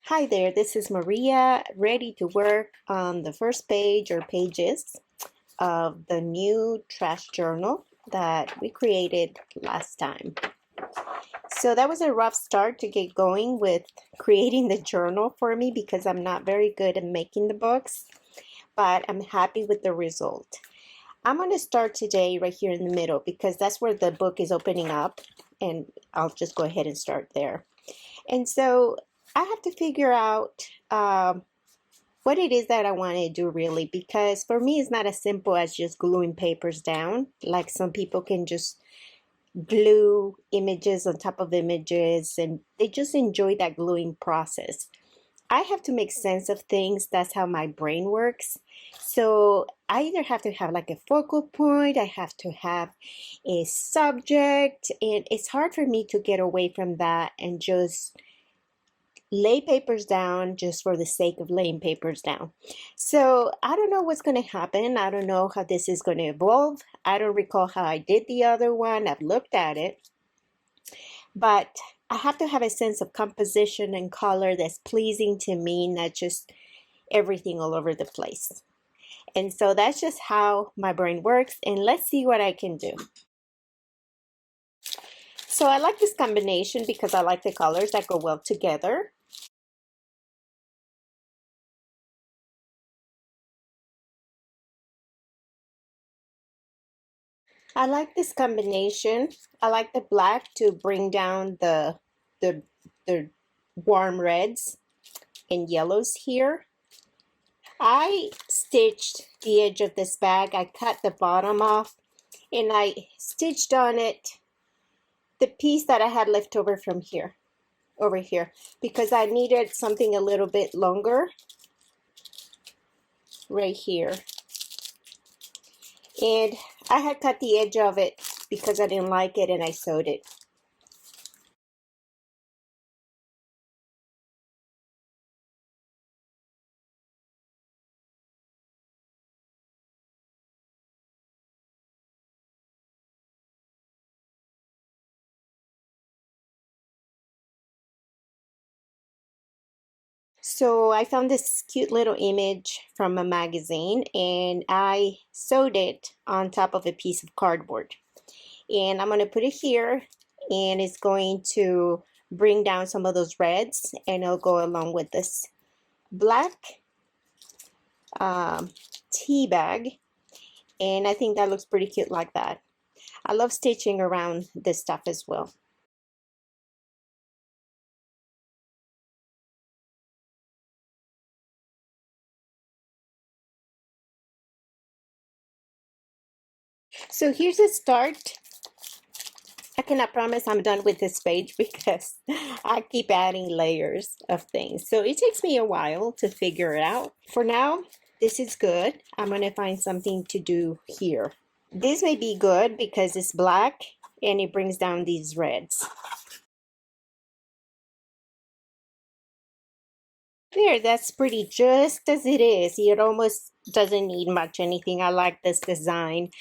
Hi there, this is Maria, ready to work on the first page or pages of the new trash journal that we created last time. So that was a rough start to get going with creating the journal for me because I'm not very good at making the books, but I'm happy with the result. I'm going to start today right here in the middle because that's where the book is opening up, and I'll just go ahead and start there. And so I have to figure out what it is that I want to do really, because for me it's not as simple as just gluing papers down. Like some people can just glue images on top of images and they just enjoy that gluing process. I have to make sense of things. That's how my brain works. So I either have to have like a focal point, I have to have a subject, and it's hard for me to get away from that and just lay papers down just for the sake of laying papers down. So I don't know what's going to happen. I don't know how this is going to evolve. I don't recall how I did the other one. I've looked at it, but I have to have a sense of composition and color that's pleasing to me, not just everything all over the place. And so that's just how my brain works. And let's see what I can do. So I like this combination because I like the colors that go well together. I like this combination. I like the black to bring down the, the warm reds and yellows here. I stitched the edge of this bag. I cut the bottom off and I stitched on it the piece that I had left over from here, over here, because I needed something a little bit longer right here. And I had cut the edge of it because I didn't like it and I sewed it. So I found this cute little image from a magazine and I sewed it on top of a piece of cardboard. And I'm going to put it here and it's going to bring down some of those reds and it'll go along with this black tea bag. And I think that looks pretty cute like that. I love stitching around this stuff as well. So here's a start. I cannot promise I'm done with this page because I keep adding layers of things. So it takes me a while to figure it out. For now, this is good. I'm going to find something to do here. This may be good because it's black and it brings down these reds. There, that's pretty just as it is. It almost doesn't need much anything. I like this design.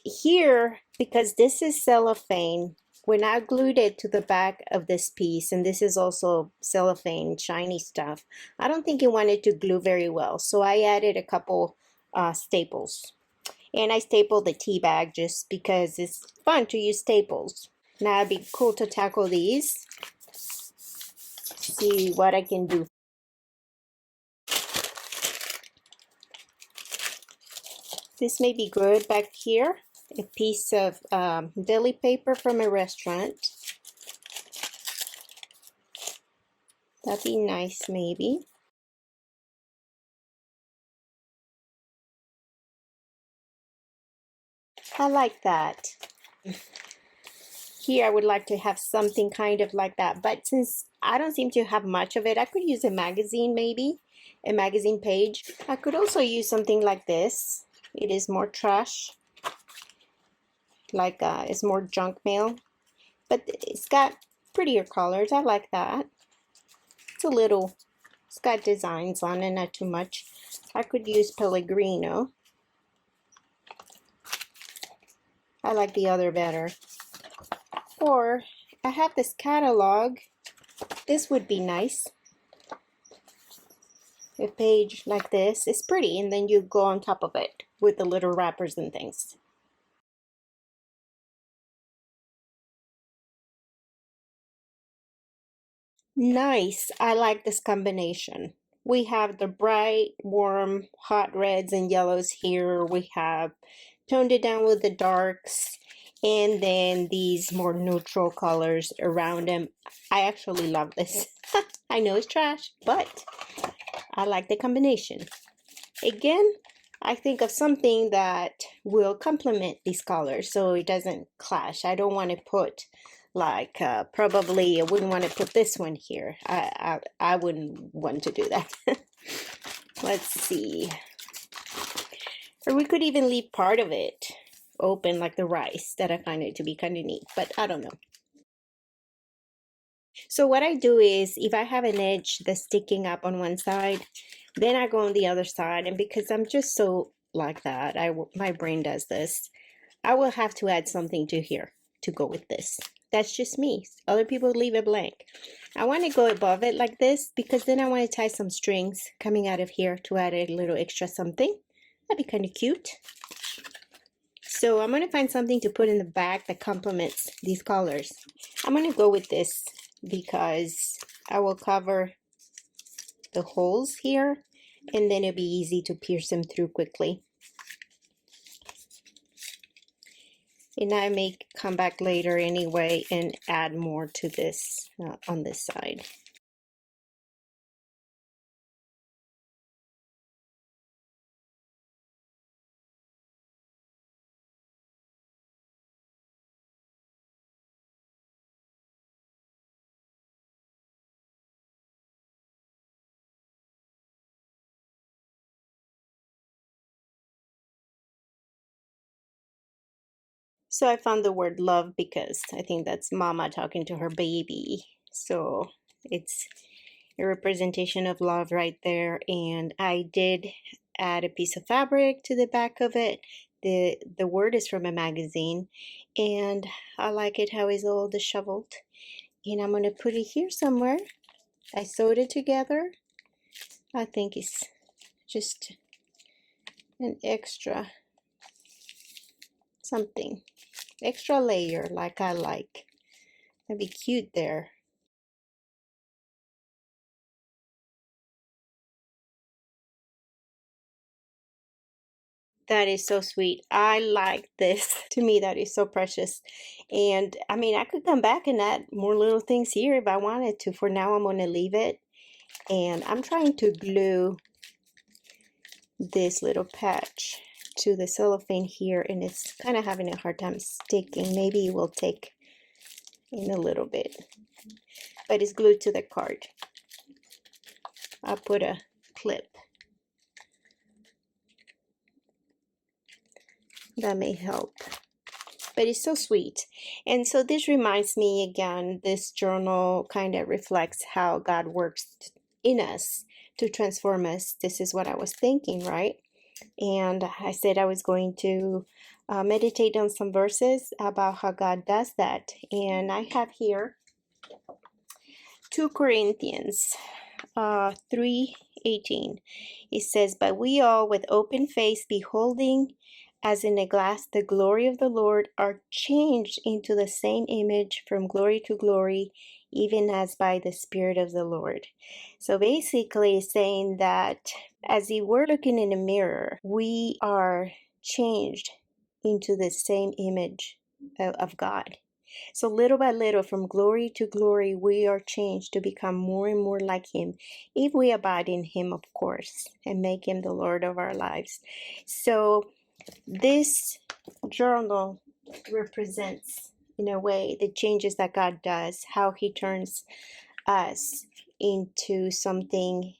Here, because this is cellophane, when I glued it to the back of this piece, and this is also cellophane, shiny stuff, I don't think it wanted to glue very well. So I added a couple staples. And I stapled the tea bag just because it's fun to use staples. Now it'd be cool to tackle these. See what I can do. This may be good back here. A piece of deli paper from a restaurant. That'd be nice, maybe. I like that. Here I would like to have something kind of like that, but since I don't seem to have much of it, I could use a magazine maybe, a magazine page. I could also use something like this. It is more trash, like it's more junk mail, but it's got prettier colors. I like that. It's a little, it's got designs on it, not too much. I could use Pellegrino. I like the other better. Or I have this catalog. This would be nice. a page like this. It's pretty, and then you go on top of it with the little wrappers and things. Nice. I like this combination. We have the bright, warm, hot reds and yellows here. We have toned it down with the darks, and then these more neutral colors around them. I actually love this. I know it's trash, but I like the combination. Again, I think of something that will complement these colors so it doesn't clash. I don't want to put like probably I wouldn't want to put this one here. I wouldn't want to do that. Let's see. Or we could even leave part of it open like the rice that I find it to be kind of neat, but I don't know. So what I do is if I have an edge that's sticking up on one side, then I go on the other side, and because I'm just so like that, my brain does this. I will have to add something to here to go with this. That's just me. Other people leave it blank. I want to go above it like this because then I want to tie some strings coming out of here to add a little extra something. That'd be kind of cute. So I'm going to find something to put in the back that complements these colors. I'm going to go with this because I will cover the holes here and then it'll be easy to pierce them through quickly. And I may come back later anyway and add more to this on this side. So I found the word love because I think that's mama talking to her baby. So it's a representation of love right there. And I did add a piece of fabric to the back of it. The word is from a magazine, and I like it how it's all disheveled. And I'm gonna put it here somewhere. I sewed it together. I think it's just an extra something, extra layer like I like. That'd be cute there. That is so sweet. I like this. To me, that is so precious. And I mean, I could come back and add more little things here if I wanted to. For now, I'm going to leave it. And I'm trying to glue this little patch to the cellophane here, and it's kind of having a hard time sticking. Maybe it will take in a little bit, but it's glued to the card. I'll put a clip. That may help. But it's so sweet. And so this reminds me again, this journal kind of reflects how God works in us to transform us. This is what I was thinking, right? And I said I was going to meditate on some verses about how God does that. And I have here 2 Corinthians 3:18. It says, "But we all with open face beholding as in a glass the glory of the Lord are changed into the same image from glory to glory, even as by the Spirit of the Lord." So basically saying that as if we're looking in a mirror, we are changed into the same image of God. So little by little, from glory to glory, we are changed to become more and more like Him, if we abide in Him, of course, and make Him the Lord of our lives. So this journal represents, in a way, the changes that God does, how He turns us into something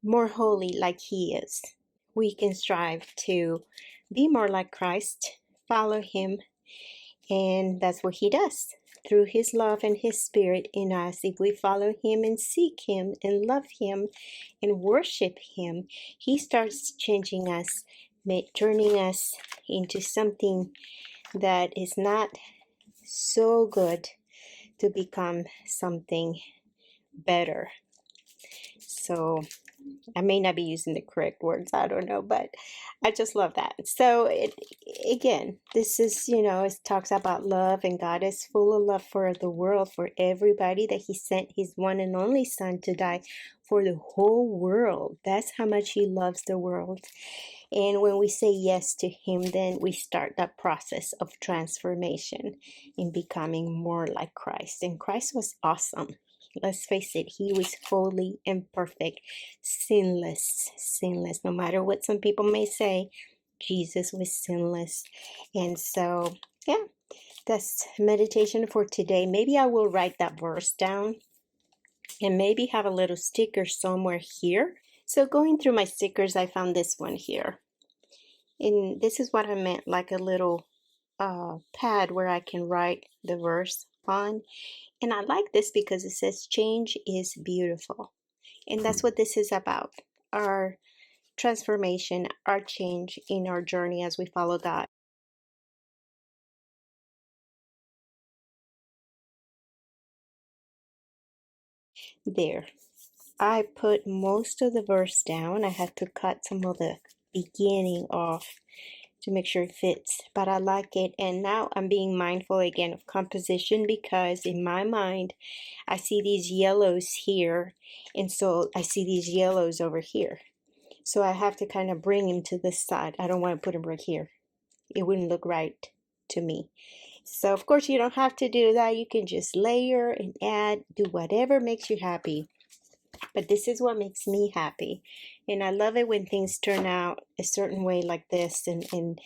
more holy like He is. We can strive to be more like Christ, follow Him, and that's what He does through His love and His Spirit in us. If we follow Him and seek Him and love Him and worship Him, He starts changing us, turning us into something that is not so good to become something better. So I may not be using the correct words, I don't know, but I just love that. So again, this is, it talks about love, and God is full of love for the world, for everybody, that he sent his one and only son to die for the whole world. That's how much he loves the world. And when we say yes to him, then we start that process of transformation in becoming more like Christ. And Christ was awesome. Let's face it, he was holy and perfect, sinless, sinless. No matter what some people may say, Jesus was sinless. And so, yeah, that's meditation for today. Maybe I will write that verse down and maybe have a little sticker somewhere here. So going through my stickers, I found this one here. And this is what I meant, like a little pad where I can write the verse on. And I like this because it says change is beautiful. And that's what this is about. Our transformation, our change in our journey as we follow God. There. I put most of the verse down. I had to cut some of the beginning off to make sure it fits, but I like it. And now I'm being mindful again of composition, because in my mind I see these yellows here, and so I see these yellows over here, so I have to kind of bring them to this side. I don't want to put them right here. It wouldn't look right to me. So of course you don't have to do that. You can just layer and add, do whatever makes you happy. But this is what makes me happy. And I love it when things turn out a certain way like this, and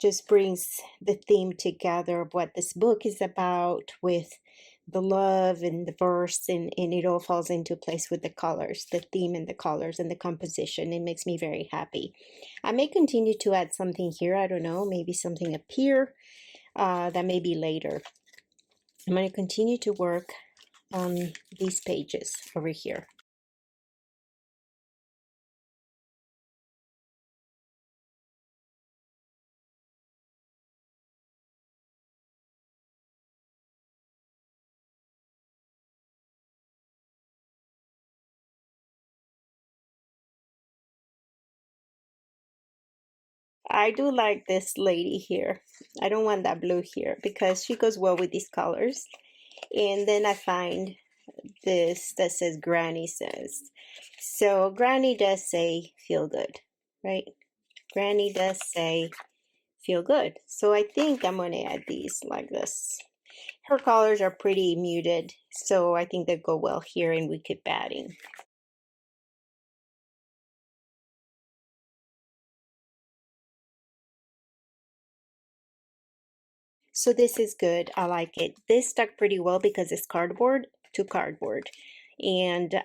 just brings the theme together of what this book is about, with the love and the verse, and it all falls into place with the colors, the theme and the colors and the composition. It makes me very happy. I may continue to add something here. I don't know, maybe something up here. That may be later. I'm going to continue to work on these pages over here. I do like this lady here. I don't want that blue here because she goes well with these colors. And then I find this that says Granny says. So Granny does say feel good, right? Granny does say feel good. So I think I'm going to add these like this. Her colors are pretty muted, so I think they go well here, and we keep adding. So this is good. I like it. This stuck pretty well because it's cardboard to cardboard. And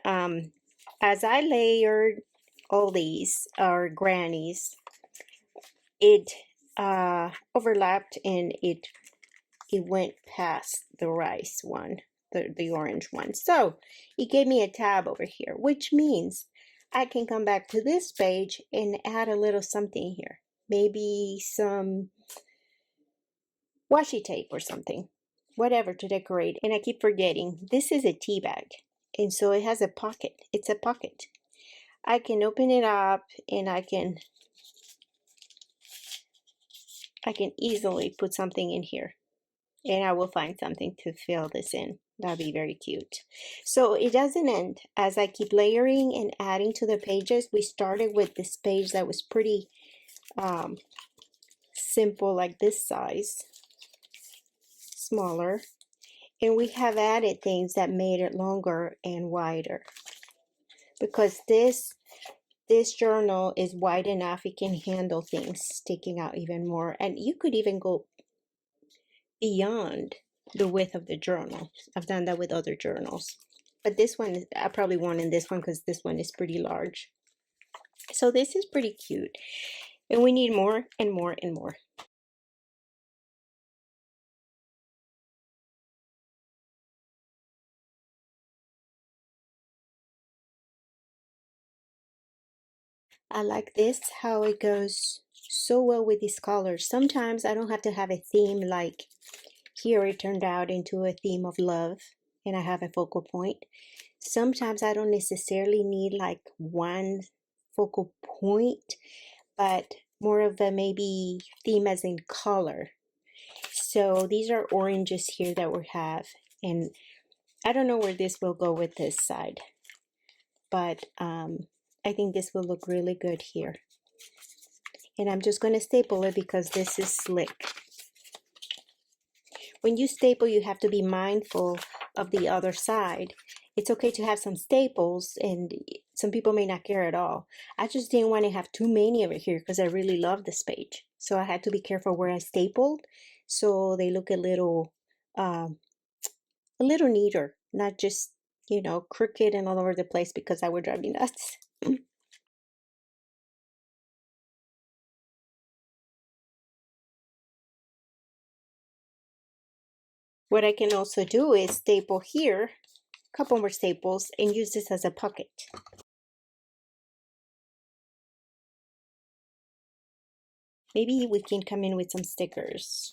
as I layered all these, our grannies, it overlapped, and it went past the rice one, the orange one. So it gave me a tab over here, which means I can come back to this page and add a little something here. Maybe some washi tape or something, whatever, to decorate. And I keep forgetting, this is a tea bag. And so it has a pocket. It's a pocket. I can open it up, and I can easily put something in here, and I will find something to fill this in. That'll be very cute. So it doesn't end. As I keep layering and adding to the pages, we started with this page that was pretty simple, like this size, smaller, and we have added things that made it longer and wider, because this journal is wide enough, it can handle things sticking out even more, and you could even go beyond the width of the journal. I've done that with other journals, but this one I probably won't in this one because this one is pretty large. So this is pretty cute, and we need more and more and more. I like this, how it goes so well with these colors. Sometimes I don't have to have a theme, like here it turned out into a theme of love and I have a focal point. Sometimes I don't necessarily need like one focal point, but more of a maybe theme as in color. So these are oranges here that we have, and I don't know where this will go with this side, but I think this will look really good here. And I'm just going to staple it because this is slick. When you staple, you have to be mindful of the other side. It's okay to have some staples, and some people may not care at all. I just didn't want to have too many over here because I really love this page. So I had to be careful where I stapled so they look um, a little neater, not just, crooked and all over the place because that would drive me nuts. What I can also do is staple here, a couple more staples, and use this as a pocket. Maybe we can come in with some stickers.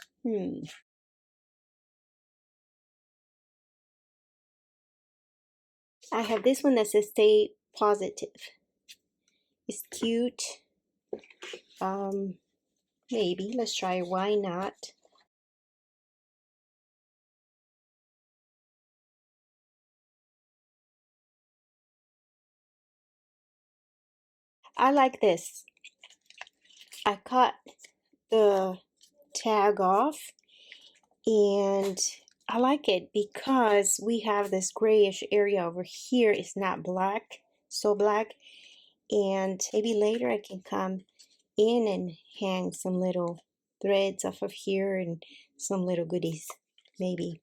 I have this one that says stay positive. It's cute. Um, Maybe. Let's try. Why not? I like this. I cut the tag off, and I like it because we have this grayish area over here. It's not black, so black. And maybe later I can come in and hang some little threads off of here and some little goodies, maybe.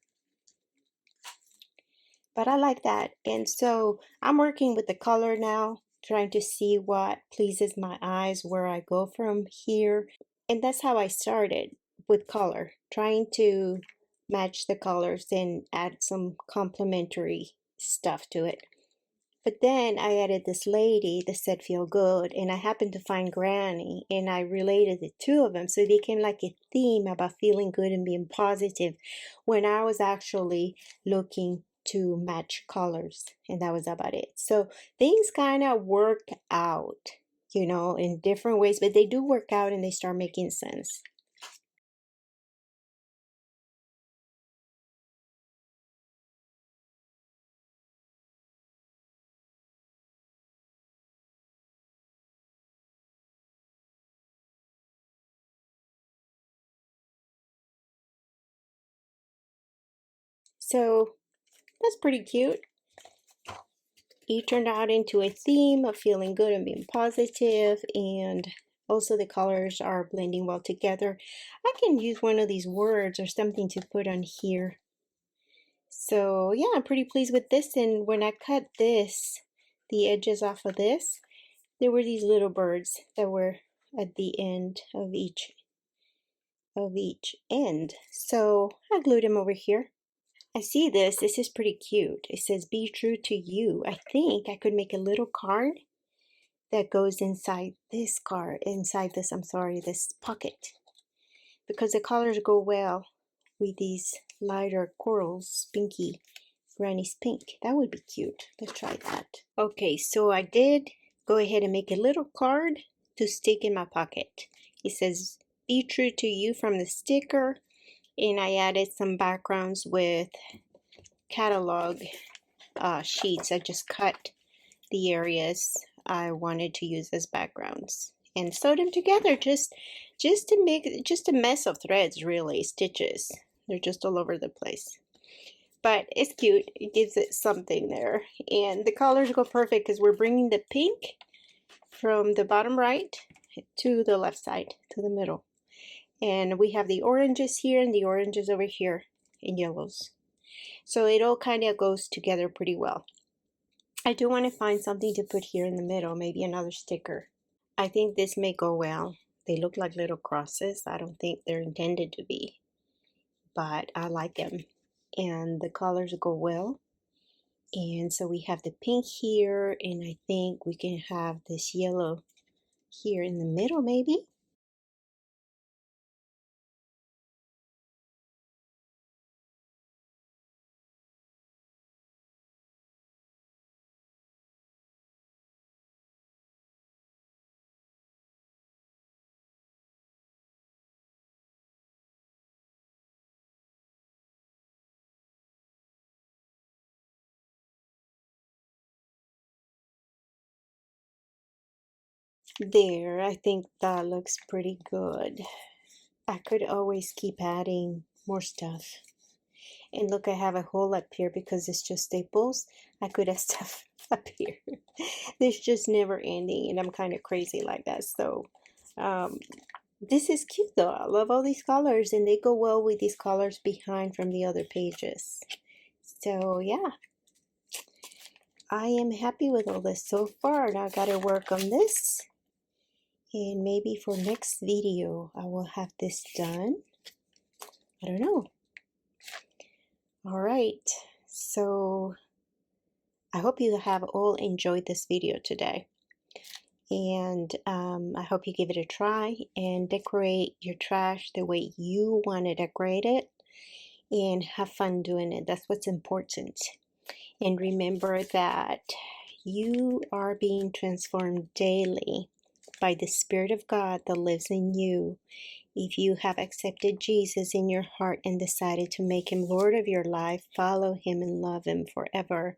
But I like that. And so I'm working with the color now, trying to see what pleases my eyes, where I go from here. And that's how I started, with color, trying to match the colors and add some complementary stuff to it. But then I added this lady that said feel good, and I happened to find Granny, and I related the two of them. So it became like a theme about feeling good and being positive when I was actually looking to match colors, and that was about it. So things kind of work out, in different ways, but they do work out and they start making sense. So that's pretty cute. It turned out into a theme of feeling good and being positive, and also the colors are blending well together. I can use one of these words or something to put on here. So yeah, I'm pretty pleased with this. And when I cut the edges off of this, there were these little birds that were at the end of each end. So I glued them over here. I see this. This is pretty cute. It says, be true to you. I think I could make a little card that goes inside this card, I'm sorry, this pocket. Because the colors go well with these lighter corals, pinky, Granny's pink. That would be cute. Let's try that. Okay, so I did go ahead and make a little card to stick in my pocket. It says, be true to you from the sticker. And I added some backgrounds with catalog sheets. I just cut the areas I wanted to use as backgrounds and sewed them together, just to make just a mess of threads, really, stitches. They're just all over the place. But it's cute. It gives it something there. And the colors go perfect because we're bringing the pink from the bottom right to the left side, to the middle. And we have the oranges here and the oranges over here in yellows. So it all kind of goes together pretty well. I do want to find something to put here in the middle, maybe another sticker. I think this may go well. They look like little crosses. I don't think they're intended to be, but I like them. And the colors go well. And so we have the pink here, and I think we can have this yellow here in the middle, maybe. There, I think that looks pretty good. I could always keep adding more stuff. And look, I have a hole up here because it's just staples. I could have stuff up here. There's just never ending, and I'm kind of crazy like that. So, um, this is cute though. I love all these colors, and they go well with these colors behind from the other pages. So, yeah, I am happy with all this so far. Now I gotta work on this. And maybe for next video, I will have this done. I don't know. All right. So I hope you have all enjoyed this video today. And I hope you give it a try and decorate your trash the way you want to decorate it and have fun doing it. That's what's important. And remember that you are being transformed daily by the Spirit of God that lives in you. If you have accepted Jesus in your heart and decided to make him Lord of your life, follow him and love him forever,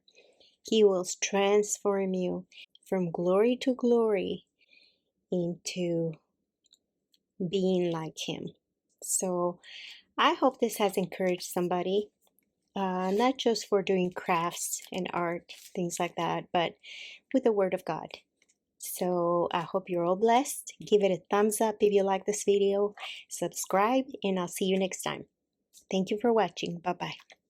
he will transform you from glory to glory into being like him. So I hope this has encouraged somebody, not just for doing crafts and art, things like that, but with the Word of God. So I hope you're all blessed. Give it a thumbs up if you like this video, subscribe, and I'll see you next time. Thank you for watching. Bye-bye.